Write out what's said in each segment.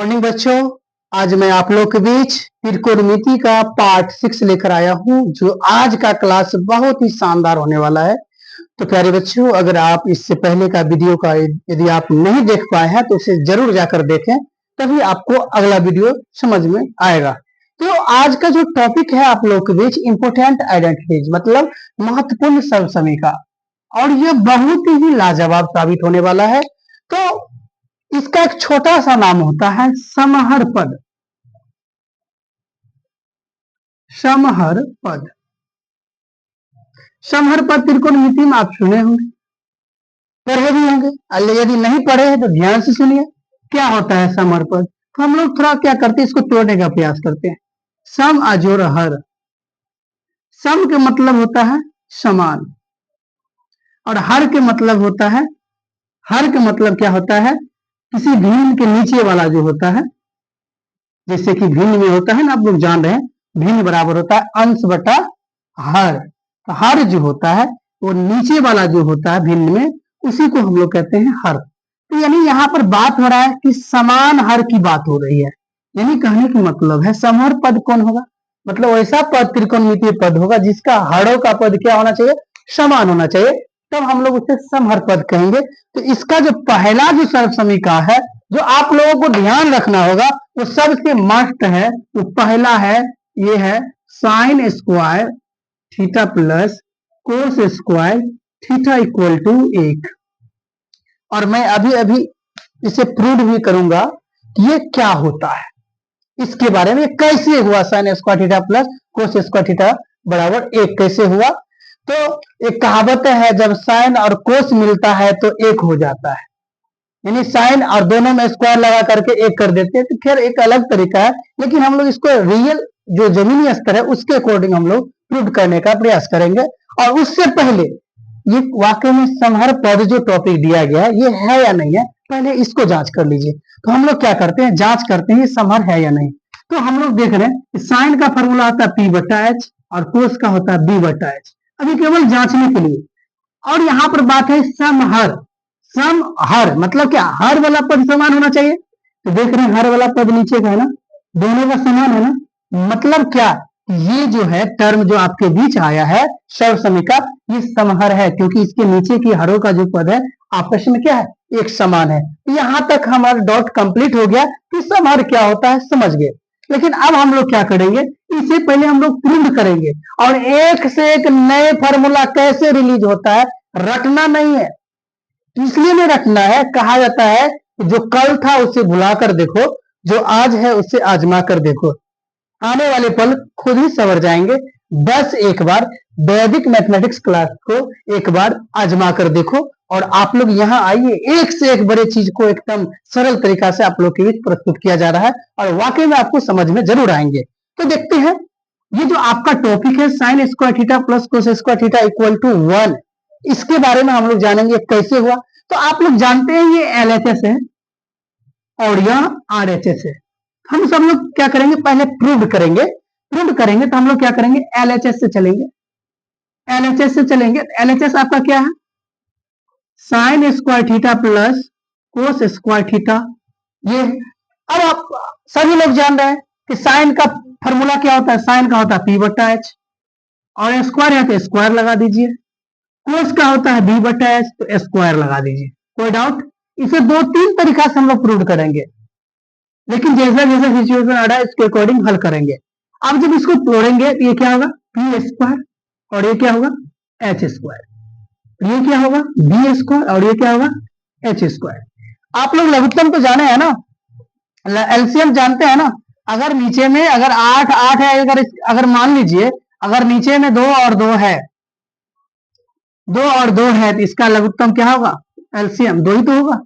Morning बच्चों, आज मैं आप लोग के बीच त्रिकोणमिति का पार्ट 6 लेकर आया हूं, जो आज का क्लास बहुत ही शानदार होने वाला है। तो प्यारे बच्चों, अगर आप इससे पहले का वीडियो का यदि आप नहीं देख पाए हैं तो इसे जरूर जाकर देखें, तभी आपको अगला वीडियो समझ में आएगा। तो आज का जो टॉपिक है आप लोग के बीच इंपोर्टेंट आइडेंटिटीज, मतलब महत्वपूर्ण सर्वसमीका, और ये बहुत ही लाजवाब साबित होने वाला है। तो इसका एक छोटा सा नाम होता है समहर पद। समहर पद, समहर पद त्रिकोणमिति में आप सुने होंगे, पढ़े भी होंगे। यदि नहीं पढ़े हैं तो ध्यान से सुनिए क्या होता है समहर पद। तो हम लोग थोड़ा क्या करते हैं, इसको तोड़ने का प्रयास करते हैं। सम अजोर हर, सम के मतलब होता है समान, और हर के मतलब होता है, हर के मतलब क्या होता है, किसी भिन्न के नीचे वाला जो होता है। जैसे कि भिन्न में होता है ना, आप लोग जान रहे हैं, भिन्न बराबर होता है अंश बटा हर। तो हर जो होता है वो नीचे वाला जो होता है भिन्न में, उसी को हम लोग कहते हैं हर। तो यानी यहाँ पर बात हो रहा है कि समान हर की बात हो रही है। यानी कहने का मतलब है समहर पद कौन होगा, मतलब ऐसा पद त्रिकोणमितीय पद होगा जिसका हरों का पद क्या होना चाहिए, समान होना चाहिए, तब हम लोग उसे समहर पद कहेंगे। तो इसका जो पहला जो सर्वसमीका है, जो आप लोगों को ध्यान रखना होगा, वो सबसे मस्त है। वो पहला है, ये है sine square theta plus cos square theta equal to 1। और मैं अभी अभी इसे प्रूव भी करूंगा कि ये क्या होता है, इसके बारे में कैसे हुआ sign square theta plus cos square theta बराबर 1 कैसे हुआ। तो एक कहावत है, जब साइन और कोस मिलता है तो 1 हो जाता है, यानी साइन और दोनों में स्क्वायर लगा करके 1 कर देते हैं। तो खैर एक अलग तरीका है, लेकिन हम लोग इसको रियल जो जमीनी स्तर है उसके अकॉर्डिंग हम लोग प्रूव करने का प्रयास करेंगे। और उससे पहले ये वाकई में समहर पद जो टॉपिक दिया गया है ये है या नहीं है, पहले इसको जांच कर लीजिए। तो हम लोग क्या करते हैं, जांच करते हैं ये समहर है या नहीं। तो हम लोग देख रहे हैं साइन का फॉर्मूला होता है पी बटा एच और कोस का होता है बी बटा एच, अभी केवल जांचने के लिए। और यहाँ पर बात है समहर, सम हर मतलब क्या, हर वाला पद समान होना चाहिए। तो देख रहे हैं हर वाला पद नीचे का है ना, दोनों का समान है ना, मतलब क्या, ये जो है टर्म जो आपके बीच आया है सर्वसमीका, ये समहर है, क्योंकि इसके नीचे की हरों का जो पद है आपस में क्या है, एक समान है। यहां तक हमारा डॉट कंप्लीट हो गया कि समहर क्या होता है समझ गए। लेकिन अब हम लोग क्या करेंगे, इससे पहले हम लोग प्रूव करेंगे, और एक से एक नए फॉर्मूला कैसे रिलीज होता है रटना नहीं है। इसलिए नहीं रखना है, कहा जाता है जो कल था उसे भुलाकर देखो, जो आज है उसे आजमा कर देखो, आने वाले पल खुद ही सवर जाएंगे। बस एक बार वैदिक मैथमेटिक्स क्लास को एक बार आजमा कर देखो, और आप लोग यहाँ आइए, एक से एक बड़े चीज को एकदम सरल तरीका से आप लोग के बीच प्रस्तुत किया जा रहा है, और वाकई में आपको समझ में जरूर आएंगे। तो देखते हैं, ये जो आपका टॉपिक है sine square theta plus cos square theta equal to 1, इसके बारे में हम लोग जानेंगे कैसे हुआ। तो आप लोग जानते हैं ये LHS है और यह RHS है। हम सब लोग क्या करेंगे, पहले प्रूव करेंगे। प्रूव करेंगे तो हम लोग क्या करेंगे, LHS से चलेंगे। LHS से चलेंगे, LHS आपका क्या है, sine square theta plus cos square theta. ये अब आप सभी लोग जान रहे हैं कि साइन का फॉर्मूला क्या होता है, साइन का होता है पी बटा एच, और स्क्वायर है तो स्क्वायर लगा दीजिए। कोस का होता है बी बटा एच, तो स्क्वायर लगा दीजिए। कोई डाउट, इसे 2-3 तरीका से हम लोग प्रूव करेंगे, लेकिन जैसा जैसा सिचुएशन आ रहा है इसके अकॉर्डिंग हल करेंगे। अब जब इसको तोड़ेंगे तो ये क्या होगा, पी स्क्वायर, और ये क्या होगा एच स्क्वायर, ये क्या होगा बी स्क्वायर, और ये क्या होगा एच स्क्वायर। आप लोग लघुत्तम तो जाने हैं ना, एलसीएम जानते हैं ना। अगर नीचे में अगर 8 है, अगर मान लीजिए अगर नीचे में 2 और 2 है, 2 और 2 है, तो इसका लघुत्तम क्या होगा, एलसीएम 2 ही तो होगा।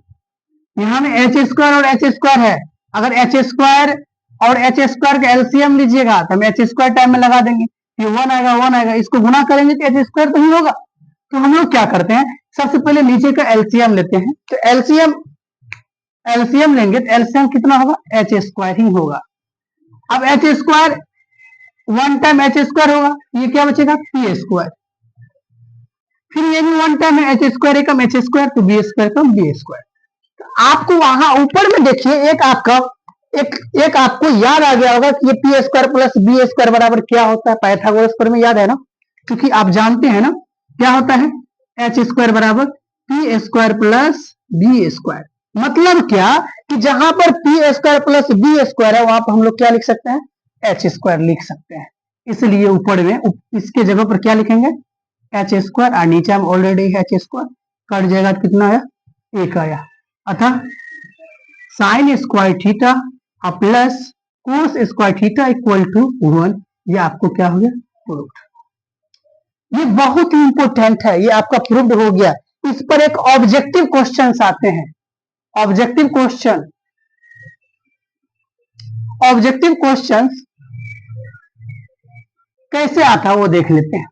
यहाँ में एच स्क्वायर और एच स्क्वायर है, अगर एच स्क्वायर और एच स्क्वायर का एलसीएम लीजिएगा तो हम एच स्क्वायर टाइम में लगा देंगे, ये 1 आएगा 1 आएगा, इसको गुना करेंगे तो एच स्क्वायर तो ही होगा। तो हम लोग क्या करते हैं, सबसे पहले नीचे का एलसीएम लेते हैं। तो एलसीएम लेंगे तो एलसीएम कितना होगा, एच स्क्वायर ही होगा। अब H square 1 time H square होगा, ये क्या बचेगा पी स्क्वायर, फिर ये भी 1 टाइम है एच स्क्वायर कम एच स्क्वायर, तो बी स्क्वायर कम बी स्क्वायर। आपको वहां ऊपर में देखिए एक आपको याद आ गया होगा कि ये P square plus B square बराबर क्या होता है, पाइथागोरस पर में याद है ना, क्योंकि आप जानते हैं ना क्या होता है, एच स्क्वायर बराबर P square plus B square. मतलब क्या कि जहां पर P square plus B square है वहां पर हम लोग क्या लिख सकते हैं, एच स्क्वायर लिख सकते हैं। इसलिए ऊपर में इसके जगह पर क्या लिखेंगे, एच स्क्वायर, और नीचे हम ऑलरेडी एच स्क्वायर, कट जाएगा तो कितना आया, एक आया। अतः sine square theta plus cos square theta equal to 1, ये आपको क्या हो गया, प्रूव्ड। ये बहुत ही इंपॉर्टेंट है, ये आपका प्रूव्ड हो गया। इस पर एक ऑब्जेक्टिव क्वेश्चंस आते हैं, ऑब्जेक्टिव क्वेश्चन, ऑब्जेक्टिव क्वेश्चंस कैसे आता है वो देख लेते हैं।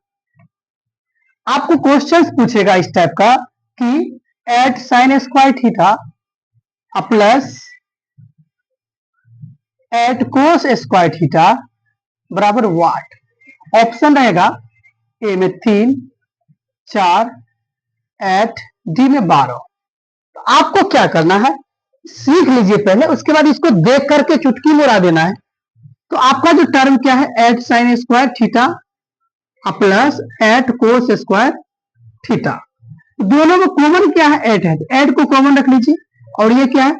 आपको क्वेश्चंस पूछेगा इस टाइप का कि eight sine square theta plus eight cos square theta बराबर व्हाट। ऑप्शन रहेगा ए में 3, 4, 8, डी में 12। तो आपको क्या करना है, सीख लीजिए पहले, उसके बाद इसको देख करके चुटकी मुड़ा देना है। तो आपका जो टर्म क्या है, eight sine square theta plus eight cos square theta, दोनों में कॉमन क्या है, एट है, एट को कॉमन रख लीजिए। और ये क्या है,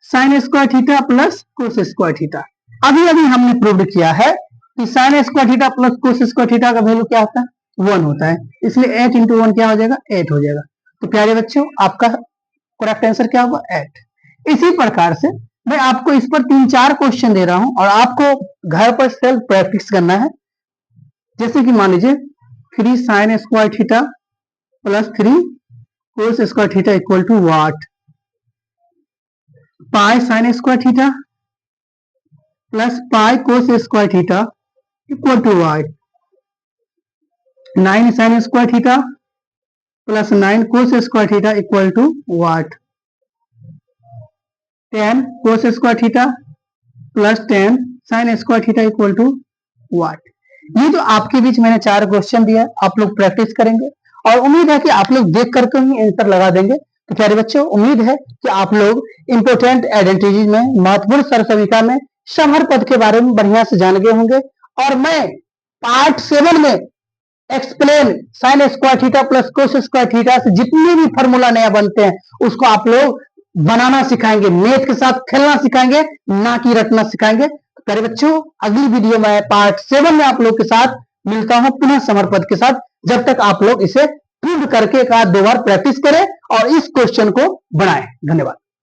sine square theta plus cos square theta. अभी अभी हमने प्रूव किया है कि sign square theta plus cos square theta का वैल्यू क्या होता है, 1 होता है। इसलिए 8 इंटू 1 क्या हो जाएगा, 8 हो जाएगा। तो प्यारे बच्चों, आपका करेक्ट आंसर क्या होगा, 8। इसी प्रकार से मैं आपको इस पर 3-4 क्वेश्चन दे रहा हूं और आपको घर पर सेल्फ प्रैक्टिस करना है। जैसे कि मान लीजिए 3 sine square theta plus 3 cos square theta equal to what, pi sine square theta plus pi cos square theta equal to what, 9 sine square theta plus 9 cos square theta equal to what, 10 cos square theta plus 10 sine square theta equal to what. ये जो आपके बीच मैंने 4 question दिया, आप लोग practice करेंगे और उम्मीद है कि आप लोग देख करके ही आंसर लगा देंगे। तो प्यारे बच्चों, उम्मीद है कि आप लोग इंपोर्टेंट आइडेंटिटीज में, महत्वपूर्ण सरसविका में समहर पद के बारे में बढ़िया से जान गए होंगे। और मैं पार्ट 7 में explain sign square theta plus cos square theta से जितने भी फॉर्मूला नया बनते हैं उसको आप लोग बनाना सिखाएंगे, मैथ के साथ खेलना सिखाएंगे, ना कि रटना सिखाएंगे। प्यारे बच्चों, अगली वीडियो में पार्ट 7 में आप लोग के साथ मिलता हूं, पुनः समर पद के साथ। जब तक आप लोग इसे प्रूव करके एक आध 2 बार प्रैक्टिस करें और इस क्वेश्चन को बनाएं। धन्यवाद।